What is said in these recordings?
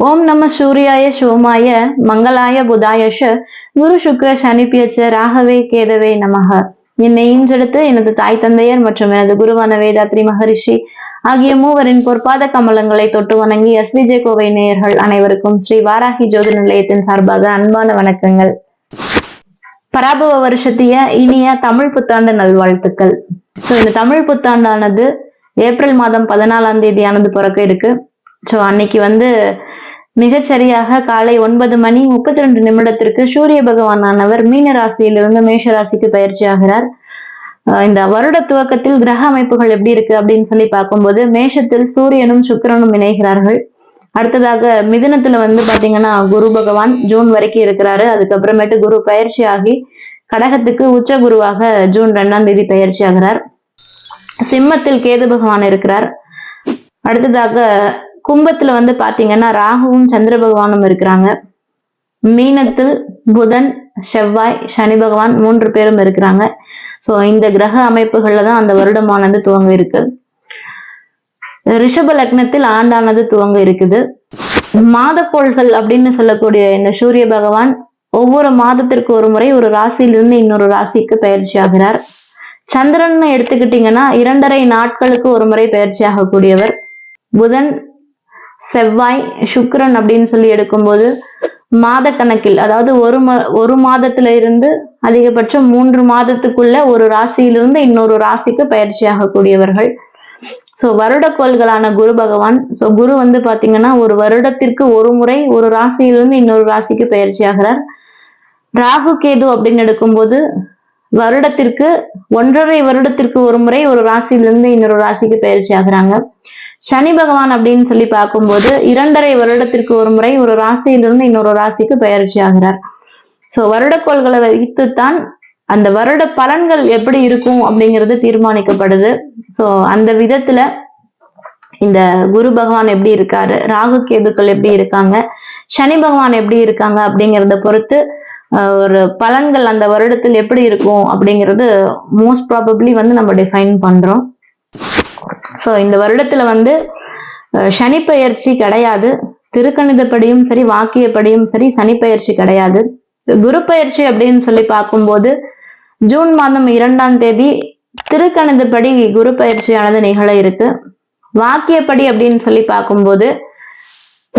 ஓம் நம சூர்யாய சோமாய மங்களாய புதாயஷ குரு சுக்ர சனிப்பியச்ச ராகவே கேதவே நமக. என்னை ஈன்றெடுத்து எனது தாய் தந்தையர் மற்றும் எனது குருவான வேதாத்ரி மகரிஷி ஆகிய மூவரின் பொற்பாத கமலங்களை தொட்டு வணங்கி எஸ்விஜே கோவை நேயர்கள் அனைவருக்கும் ஸ்ரீ வாராகி ஜோதி நிலையத்தின் சார்பாக அன்பான வணக்கங்கள். பராபவ வருஷத்திய இனிய தமிழ் புத்தாண்டு நல்வாழ்த்துக்கள். இந்த தமிழ் புத்தாண்டானது ஏப்ரல் மாதம் 14ஆம் தேதியானது பிறக்க இருக்கு. அன்னைக்கு மிகச்சரியாக காலை 9:32 சூரிய பகவானானவர் மீன ராசியிலிருந்து மேஷ ராசிக்கு பயிற்சி ஆகிறார். இந்த வருட துவக்கத்தில் கிரக அமைப்புகள் எப்படி இருக்கு அப்படின்னு சொல்லி பார்க்கும்போது மேஷத்தில் சூரியனும் சுக்கிரனும் இணைகிறார்கள். அடுத்ததாக மிதுனத்துல பாத்தீங்கன்னா குரு பகவான் ஜூன் வரைக்கும் இருக்கிறாரு. அதுக்கப்புறமேட்டு குரு பயிற்சி ஆகி கடகத்துக்கு உச்ச குருவாக ஜூன் 2ஆம் தேதி பயிற்சி ஆகிறார். சிம்மத்தில் கேது பகவான் இருக்கிறார். அடுத்ததாக கும்பத்துல பாத்தீங்கன்னா ராகுவும் சந்திர பகவானும் இருக்கிறாங்க. மீனத்தில் புதன் செவ்வாய் சனி பகவான் 3 பேரும் இருக்கிறாங்க. இந்த கிரக அமைப்புகள்ல தான் அந்த வருடமானது துவங்க இருக்கு. ரிஷப லக்னத்தில் ஆண்டானது துவங்க இருக்குது. மாதக்கோள்கள் அப்படின்னு சொல்லக்கூடிய இந்த சூரிய பகவான் ஒவ்வொரு மாதத்திற்கு ஒரு முறை ஒரு ராசியிலிருந்து இன்னொரு ராசிக்கு பயிற்சி ஆகிறார். சந்திரன் எடுத்துக்கிட்டீங்கன்னா 2.5 நாட்களுக்கு ஒரு முறை பயிற்சி ஆகக்கூடியவர். புதன் செவ்வாய் சுக்கிரன் அப்படின்னு சொல்லி எடுக்கும்போது மாத கணக்கில், அதாவது ஒரு மாதத்துல இருந்து அதிகபட்சம் 3 மாதத்துக்குள்ள ஒரு ராசியிலிருந்து இன்னொரு ராசிக்கு பயிற்சி ஆகக்கூடியவர்கள். வருடக்கோள்களான குரு பகவான். குரு பாத்தீங்கன்னா ஒரு வருடத்திற்கு ஒரு முறை ஒரு ராசியிலிருந்து இன்னொரு ராசிக்கு பயிற்சி ஆகிறார். ராகு கேது அப்படின்னு எடுக்கும்போது வருடத்திற்கு 1.5 வருடத்திற்கு ஒரு முறை ஒரு ராசியிலிருந்து இன்னொரு ராசிக்கு பயிற்சி ஆகுறாங்க. சனி பகவான் அப்படின்னு சொல்லி பார்க்கும்போது 2.5 வருடத்திற்கு ஒரு முறை ஒரு ராசியிலிருந்து இன்னொரு ராசிக்கு பயிற்சி ஆகிறார். வருடக்கோள்களை வைத்துத்தான் அந்த வருட பலன்கள் எப்படி இருக்கும் அப்படிங்கிறது தீர்மானிக்கப்படுது. அந்த விதத்துல இந்த குரு பகவான் எப்படி இருக்காரு, ராகு கேதுக்கள் எப்படி இருக்காங்க, சனி பகவான் எப்படி இருக்காங்க அப்படிங்கிறத பொறுத்து ஒரு பலன்கள் அந்த வருடத்தில் எப்படி இருக்கும் அப்படிங்கிறது மோஸ்ட் ப்ராபப்ளி நம்ம டிஃபைன் பண்றோம். இந்த வருடத்துல சனி பயிற்சி கிடையாது. திருக்கணிதப்படியும் சரி வாக்கியப்படியும் சரி சனி பயிற்சி கிடையாது. குரு பயிற்சி அப்படின்னு சொல்லி பார்க்கும்போது ஜூன் மாதம் 2ஆம் தேதி திருக்கணிதப்படி குரு பயிற்சியானது நிகழ இருக்கு. வாக்கியப்படி அப்படின்னு சொல்லி பார்க்கும்போது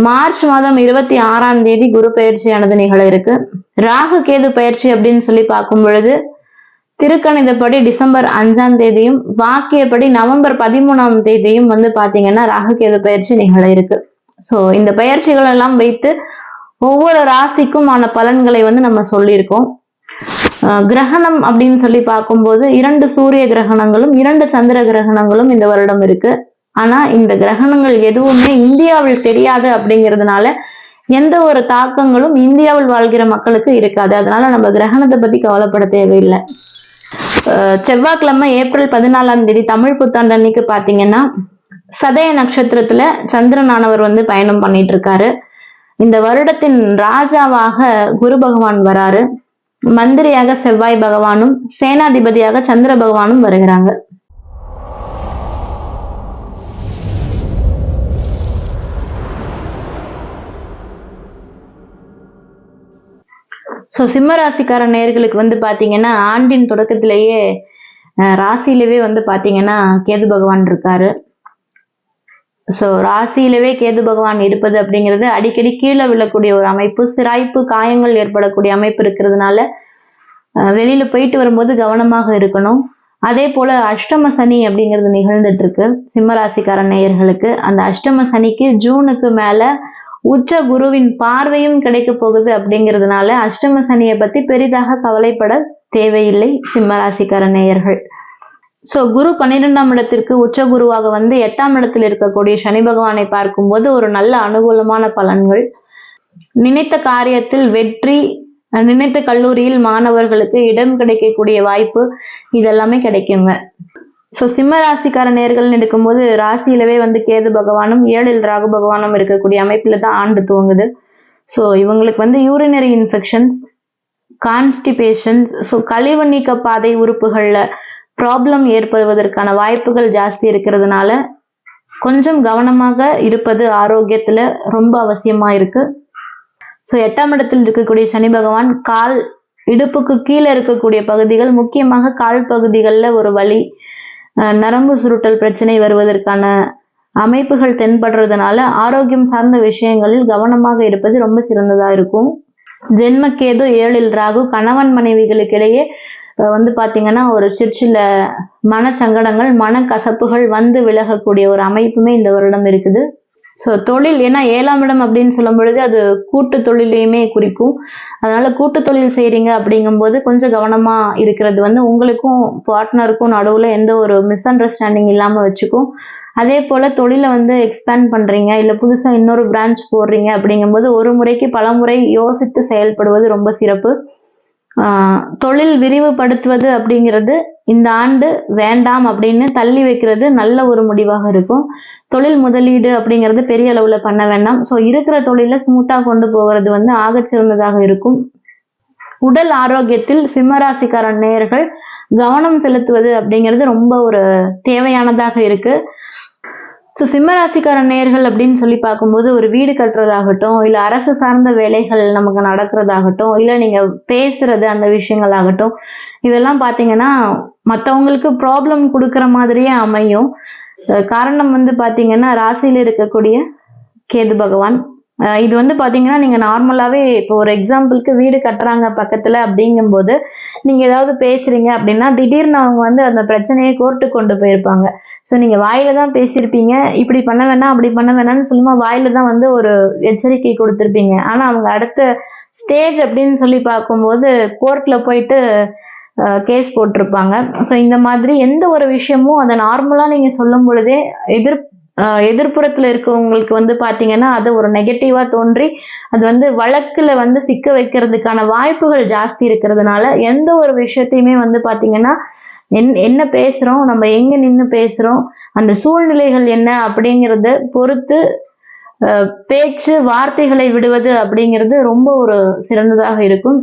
மார்ச் மாதம் 26ஆம் தேதி குரு பயிற்சியானது நிகழ இருக்கு. ராகு கேது பயிற்சி அப்படின்னு சொல்லி பார்க்கும் பொழுது திருக்கணிதப்படி டிசம்பர் 5ஆம் தேதியும் வாக்கியப்படி நவம்பர் 13ஆம் தேதியும் பாத்தீங்கன்னா ராகு கேது பயிற்சி நிகழ இருக்கு. இந்த பயிற்சிகள் எல்லாம் வைத்து ஒவ்வொரு ராசிக்கும் ஆன பலன்களை நம்ம சொல்லியிருக்கோம். கிரகணம் அப்படின்னு சொல்லி பார்க்கும்போது 2 சூரிய கிரகணங்களும் 2 சந்திர கிரகணங்களும் இந்த வருடம் இருக்கு. ஆனா இந்த கிரகணங்கள் எதுவுமே இந்தியாவில் தெரியாது அப்படிங்கிறதுனால எந்த ஒரு தாக்கங்களும் இந்தியாவில் வாழ்கிற மக்களுக்கு இருக்காது. அதனால நம்ம கிரகணத்தை பத்தி கவலைப்பட தேவையில்லை. செவ்வாய்க்கிழமை ஏப்ரல் 14ஆம் தேதி தமிழ் புத்தாண்டு அன்னைக்கு பாத்தீங்கன்னா சதய நட்சத்திரத்துல சந்திரனானவர் பயணம் பண்ணிட்டு இருக்காரு. இந்த வருடத்தின் ராஜாவாக குரு பகவான் வராரு. மந்திரியாக செவ்வாய் பகவானும் சேனாதிபதியாக சந்திர பகவானும் வருகிறாங்க. சிம்ம ராசிக்கார நேயர்களுக்கு பாத்தீங்கன்னா ஆண்டின் தொடக்கத்திலேயே ராசியிலவே பாத்தீங்கன்னா கேது பகவான் இருக்காரு. ராசியிலவே கேது பகவான் இருப்பது அப்படிங்கிறது அடிக்கடி கீழே விழக்கூடிய ஒரு அமைப்பு, சிராய்ப்பு காயங்கள் ஏற்படக்கூடிய அமைப்பு இருக்கிறதுனால வெளியில போயிட்டு வரும்போது கவனமாக இருக்கணும். அதே போல அஷ்டம சனி அப்படிங்கிறது நிகழ்ந்துட்டு இருக்கு சிம்ம ராசிக்கார நேயர்களுக்கு. அந்த அஷ்டம சனிக்கு ஜூனுக்கு மேல உச்ச குருவின் பார்வையும் கிடைக்க போகுது அப்படிங்கிறதுனால அஷ்டம சனியை பத்தி பெரிதாக கவலைப்பட தேவையில்லை சிம்ம ராசிக்கார நேயர்கள். குரு 12ஆம் இடத்திற்கு உச்ச குருவாக 8ஆம் இடத்தில் இருக்கக்கூடிய சனி பகவானை பார்க்கும்போது ஒரு நல்ல அனுகூலமான பலன்கள், நினைத்த காரியத்தில் வெற்றி, நினைத்த கல்லூரியில் மாணவர்களுக்கு இடம் கிடைக்கக்கூடிய வாய்ப்பு இதெல்லாமே கிடைக்குங்க. சிம்ம ராசிக்கார நேர்கள் எடுக்கும்போது ராசியிலவே கேது பகவானும் 7இல் ராகு பகவானும் இருக்கக்கூடிய அமைப்புல தான் ஆண்டு துவங்குது. இவங்களுக்கு யூரினரி இன்ஃபெக்ஷன்ஸ், கான்ஸ்டிபேஷன்ஸ், கழிவு நீக்க பாதை உறுப்புகள்ல ப்ராப்ளம் ஏற்படுவதற்கான வாய்ப்புகள் ஜாஸ்தி இருக்கிறதுனால கொஞ்சம் கவனமாக இருப்பது ஆரோக்கியத்துல ரொம்ப அவசியமா இருக்கு. ஸோ 8ஆம் இடத்தில் இருக்கக்கூடிய சனி பகவான் கால் இடுப்புக்கு கீழே இருக்கக்கூடிய பகுதிகள், முக்கியமாக கால் பகுதிகளில் ஒரு வலி, நரம்பு சுருட்டல் பிரச்சனை வருவதற்கான அமைப்புகள் தென்படுறதுனால ஆரோக்கியம் சார்ந்த விஷயங்களில் கவனமாக இருப்பது ரொம்ப சிறந்ததா இருக்கும். ஜென்மக்கேது 7ல் ராகு, கணவன் மனைவிகளுக்கு இடையே பாத்தீங்கன்னா ஒரு சிற்சில மனச்சங்கடங்கள், மனக்கசப்புகள் வந்து விலகக்கூடிய ஒரு அமைப்புமே இந்த வருடம் இருக்குது. ஸோ தொழில், ஏன்னா 7ஆம் இடம் அப்படின்னு சொல்லும் பொழுது அது கூட்டு தொழிலையுமே குறிக்கும். அதனால கூட்டு தொழில் செய்றீங்க அப்படிங்கும்போது கொஞ்சம் கவனமா இருக்கிறது உங்களுக்கும் பார்ட்னருக்கும் நடுவுல எந்த ஒரு மிஸ் அண்டர்ஸ்டாண்டிங் இல்லாம வச்சுக்கும். அதே போல தொழிலை எக்ஸ்பேண்ட் பண்றீங்க, இல்ல புதுசா இன்னொரு பிரான்ச் போடுறீங்க அப்படிங்கும்போது ஒரு முறைக்கு பல முறை யோசித்து செயல்படுவது ரொம்ப சிறப்பு. தொழில் விரிவுபடுத்துவது அப்படிங்கிறது இந்த ஆண்டு வேண்டாம் அப்படின்னு தள்ளி வைக்கிறது நல்ல ஒரு முடிவாக இருக்கும். தொழில் முதலீடு அப்படிங்கிறது பெரிய அளவுல பண்ண வேண்டாம். ஸோ இருக்கிற தொழில ஸ்மூத்தா கொண்டு போகிறது ஆகச்சிறந்ததாக இருக்கும். உடல் ஆரோக்கியத்தில் சிம்மராசிக்கார நேயர்கள் கவனம் செலுத்துவது அப்படிங்கிறது ரொம்ப ஒரு தேவையானதாக இருக்கு. ஸோ சிம்மராசிக்கார நேயர்கள் அப்படின்னு சொல்லி பார்க்கும்போது ஒரு வீடு கட்டுறதாகட்டும், இல்லை அரசு சார்ந்த வேலைகள் நமக்கு நடக்கிறதாகட்டும், இல்லை நீங்க பேசுறது அந்த விஷயங்கள் ஆகட்டும், இதெல்லாம் பார்த்தீங்கன்னா மற்றவங்களுக்கு ப்ராப்ளம் கொடுக்குற மாதிரியே அமையும். காரணம் பார்த்தீங்கன்னா ராசியில் இருக்கக்கூடிய கேது பகவான். இது பார்த்தீங்கன்னா நீங்க நார்மலாவே இப்போ ஒரு எக்ஸாம்பிளுக்கு வீடு கட்டுறாங்க பக்கத்துல அப்படிங்கும்போது நீங்க ஏதாவது பேசுறீங்க அப்படின்னா திடீர்னு அவங்க அந்த பிரச்சனையை கோர்ட்டுக்கு கொண்டு போயிருப்பாங்க. ஸோ நீங்க வாயில தான் பேசியிருப்பீங்க, இப்படி பண்ண வேணாம் அப்படி பண்ண வேணாம்னு சொல்லுமா வாயில தான் ஒரு எச்சரிக்கை கொடுத்துருப்பீங்க. ஆனா அவங்க அடுத்த ஸ்டேஜ் அப்படின்னு சொல்லி பார்க்கும்போது கோர்ட்ல போயிட்டு கேஸ் போட்டிருப்பாங்க. ஸோ இந்த மாதிரி எந்த ஒரு விஷயமும் அதை நார்மலா நீங்க சொல்லும் பொழுதே எதிர்ப்புறத்துல இருக்கவங்களுக்கு பாத்தீங்கன்னா அது ஒரு நெகட்டிவா தோன்றி அது வழக்குல சிக்க வைக்கிறதுக்கான வாய்ப்புகள் ஜாஸ்தி இருக்கிறதுனால எந்த ஒரு விஷயத்தையுமே பாத்தீங்கன்னா என்ன பேசுறோம், நம்ம எங்க நின்று பேசுறோம், அந்த சூழ்நிலைகள் என்ன அப்படிங்கறத பொறுத்து பேச்சு வார்த்தைகளை விடுவது அப்படிங்கிறது ரொம்ப ஒரு சிறந்ததாக இருக்கும்.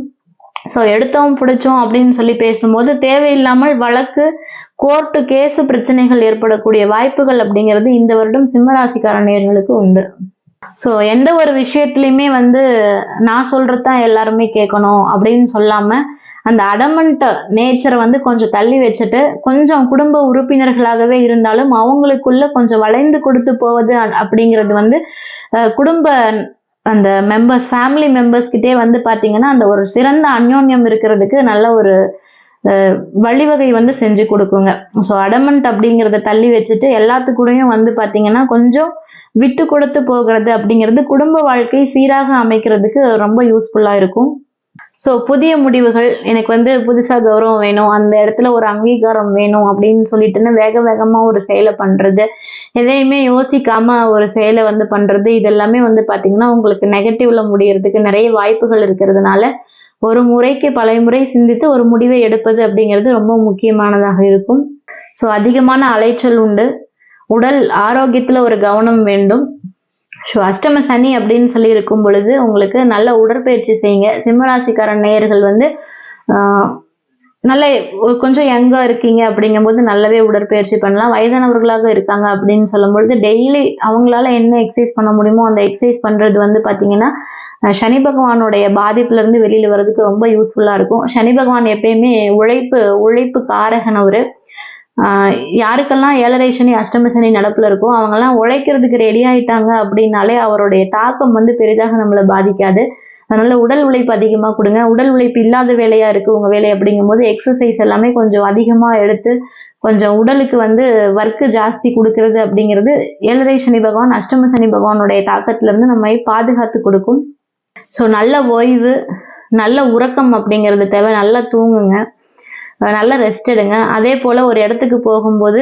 ஸோ எடுத்தோம் பிடிச்சோம் அப்படின்னு சொல்லி பேசும்போது தேவையில்லாமல் வழக்கு, கோர்ட்டு, கேஸு பிரச்சனைகள் ஏற்படக்கூடிய வாய்ப்புகள் அப்படிங்கிறது இந்த வருடம் சிம்மராசிக்கார நேயர்களுக்கு உண்டு. ஸோ எந்த ஒரு விஷயத்துலையுமே நான் சொல்றதுதான் எல்லாருமே கேட்கணும் அப்படின்னு சொல்லாம அந்த அடமண்ட் நேச்சரை கொஞ்சம் தள்ளி வச்சுட்டு கொஞ்சம் குடும்ப உறுப்பினர்களாகவே இருந்தாலும் அவங்களுக்குள்ள கொஞ்சம் வளைந்து கொடுத்து போவது அப்படிங்கிறது குடும்ப அந்த மெம்பர்ஸ், ஃபேமிலி மெம்பர்ஸ் கிட்டே பாத்தீங்கன்னா அந்த ஒரு சிறந்த அந்யோன்யம் இருக்கிறதுக்கு நல்ல ஒரு வழிவகை செஞ்சு கொடுக்குங்க. ஸோ அடமண்ட் அப்படிங்கிறத தள்ளி வச்சுட்டு எல்லாத்துக்கூடையும் பாத்தீங்கன்னா கொஞ்சம் விட்டு கொடுத்து போகிறது அப்படிங்கிறது குடும்ப வாழ்க்கை சீராக அமைக்கிறதுக்கு ரொம்ப யூஸ்ஃபுல்லா இருக்கும். ஸோ புதிய முடிவுகள், எனக்கு புதுசா கௌரவம் வேணும், அந்த இடத்துல ஒரு அங்கீகாரம் வேணும் அப்படின்னு சொல்லிட்டுன்னு வேக வேகமா ஒரு செயலை பண்றது, எதையுமே யோசிக்காம ஒரு செயலை பண்றது, இதெல்லாமே பாத்தீங்கன்னா உங்களுக்கு நெகட்டிவ்ல முடியறதுக்கு நிறைய வாய்ப்புகள் இருக்கிறதுனால ஒரு முறைக்கு பல முறை சிந்தித்து ஒரு முடிவை எடுப்பது அப்படிங்கிறது ரொம்ப முக்கியமானதாக இருக்கும். ஸோ அதிகமான அலைச்சல் உண்டு, உடல் ஆரோக்கியத்துல ஒரு கவனம் வேண்டும். ஸோ அஷ்டம சனி அப்படின்னு சொல்லி இருக்கும் பொழுது உங்களுக்கு நல்ல உடற்பயிற்சி செய்யுங்க. சிம்மராசிக்கார நேயர்கள் நல்ல கொஞ்சம் யங்கா இருக்கீங்க அப்படிங்கும்போது நல்லாவே உடற்பயிற்சி பண்ணலாம். வயதானவர்களாக இருக்காங்க அப்படின்னு சொல்லும் பொழுது டெய்லி அவங்களால என்ன எக்ஸசைஸ் பண்ண முடியுமோ அந்த எக்ஸசைஸ் பண்றது பாத்தீங்கன்னா சனி பகவானுடைய பாதிப்புல இருந்து வெளியில வர்றதுக்கு ரொம்ப யூஸ்ஃபுல்லா இருக்கும். சனி பகவான் எப்பயுமே உழைப்பு காரகன் அவரு. யாருக்கெல்லாம் 7.5 சனி அஷ்டம சனி நடப்புல இருக்கோ அவங்கெல்லாம் உழைக்கிறதுக்கு ரெடி ஆயிட்டாங்க அப்படின்னாலே அவருடைய தாக்கம் பெரிதாக நம்மளை பாதிக்காது. அதனால உடல் உழைப்பு அதிகமா கொடுங்க. உடல் உழைப்பு இல்லாத வேலையா இருக்கு உங்க வேலை அப்படிங்கும்போது எக்ஸசைஸ் எல்லாமே கொஞ்சம் அதிகமா எடுத்து கொஞ்சம் உடலுக்கு ஒர்க்கு ஜாஸ்தி கொடுக்கறது அப்படிங்கிறது 7.5 சனி பகவான் அஷ்டம சனி பகவானுடைய தாக்கத்துல இருந்து நம்மை பாதுகாத்து கொடுக்கும். ஸோ நல்ல ஓய்வு, நல்ல உறக்கம் அப்படிங்கிறது தேவை. நல்லா தூங்குங்க, நல்லா ரெஸ்ட் எடுங்க. அதே போல ஒரு இடத்துக்கு போகும்போது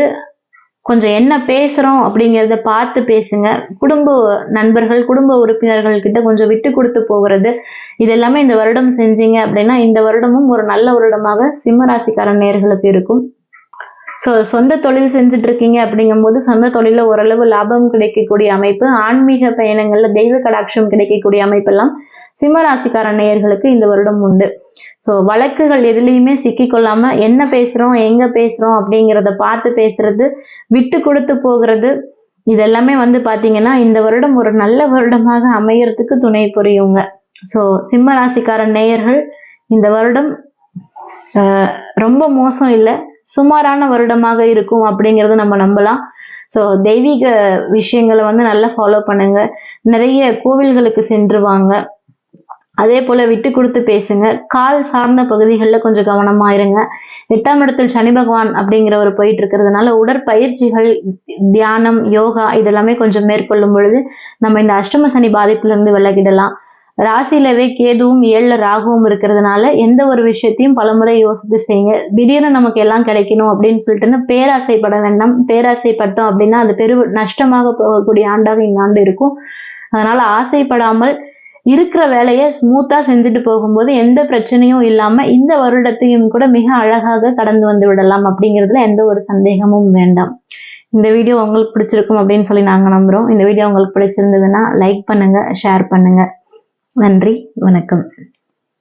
கொஞ்சம் என்ன பேசுறோம் அப்படிங்கிறத பார்த்து பேசுங்க. குடும்ப நண்பர்கள், குடும்ப உறுப்பினர்கள் கிட்ட கொஞ்சம் விட்டு கொடுத்து போகிறது, இது எல்லாமே இந்த வருடம் செஞ்சீங்க அப்படின்னா இந்த வருடமும் ஒரு நல்ல வருடமாக சிம்மராசிக்கார நேயர்களுக்கு இருக்கும். ஸோ சொந்த தொழில் செஞ்சுட்டு இருக்கீங்க அப்படிங்கும்போது சொந்த தொழில ஓரளவு லாபம் கிடைக்கக்கூடிய அமைப்பு, ஆன்மீக பயணங்கள்ல தெய்வ கடாட்சம் கிடைக்கக்கூடிய அமைப்பெல்லாம் சிம்மராசிக்கார நேயர்களுக்கு இந்த வருடம் உண்டு. ஸோ வழக்குகள் எதுலையுமே சிக்கிக்கொள்ளாம என்ன பேசுறோம், எங்க பேசுறோம் அப்படிங்கிறத பார்த்து பேசுறது, விட்டு கொடுத்து போகிறது, இதெல்லாமே வந்து பாத்தீங்கன்னா இந்த வருடம் ஒரு நல்ல வருடமாக அமையறதுக்கு துணை புரியுங்க. ஸோ சிம்ம ராசிக்கார நேயர்கள் இந்த வருடம் ரொம்ப மோசம் இல்லை, சுமாரான வருடமாக இருக்கும் அப்படிங்கறத நம்ம நம்பலாம். ஸோ தெய்வீக விஷயங்களை வந்து நல்லா ஃபாலோ பண்ணுங்க, நிறைய கோவில்களுக்கு சென்று வாங்க, அதே போல விட்டு கொடுத்து பேசுங்க, கால் சார்ந்த பகுதிகளில் கொஞ்சம் கவனமா இருங்க. 8ஆம் இடத்தில் சனி பகவான் அப்படிங்கிறவர் போயிட்டு இருக்கிறதுனால உடற்பயிற்சிகள், தியானம், யோகா இதெல்லாமே கொஞ்சம் மேற்கொள்ளும் பொழுது நம்ம இந்த அஷ்டம சனி பாதிப்புல இருந்து விலகிடலாம். ராசியிலவே கேதுவும் 7ல ராகுவும் இருக்கிறதுனால எந்த ஒரு விஷயத்தையும் பலமுறை யோசித்து செய்யுங்க. திடீர்னு நமக்கு எல்லாம் கிடைக்கணும் அப்படின்னு சொல்லிட்டுன்னு பேராசைப்பட வேண்டாம். பேராசைப்பட்டோம் அப்படின்னா அது நஷ்டமாக போகக்கூடிய ஆண்டாக இந்த ஆண்டு இருக்கும். அதனால ஆசைப்படாமல் இருக்கிற வேலையை ஸ்மூத்தா செஞ்சுட்டு போகும்போது எந்த பிரச்சனையும் இல்லாம இந்த வருடத்தையும் கூட மிக அழகாக கடந்து வந்து விடலாம் அப்படிங்கிறதுல எந்த ஒரு சந்தேகமும் வேண்டாம். இந்த வீடியோ உங்களுக்கு பிடிச்சிருக்கும் அப்படின்னு சொல்லி நாங்க நம்புறோம். இந்த வீடியோ உங்களுக்கு பிடிச்சிருந்ததுன்னா லைக் பண்ணுங்க, ஷேர் பண்ணுங்க. நன்றி, வணக்கம்.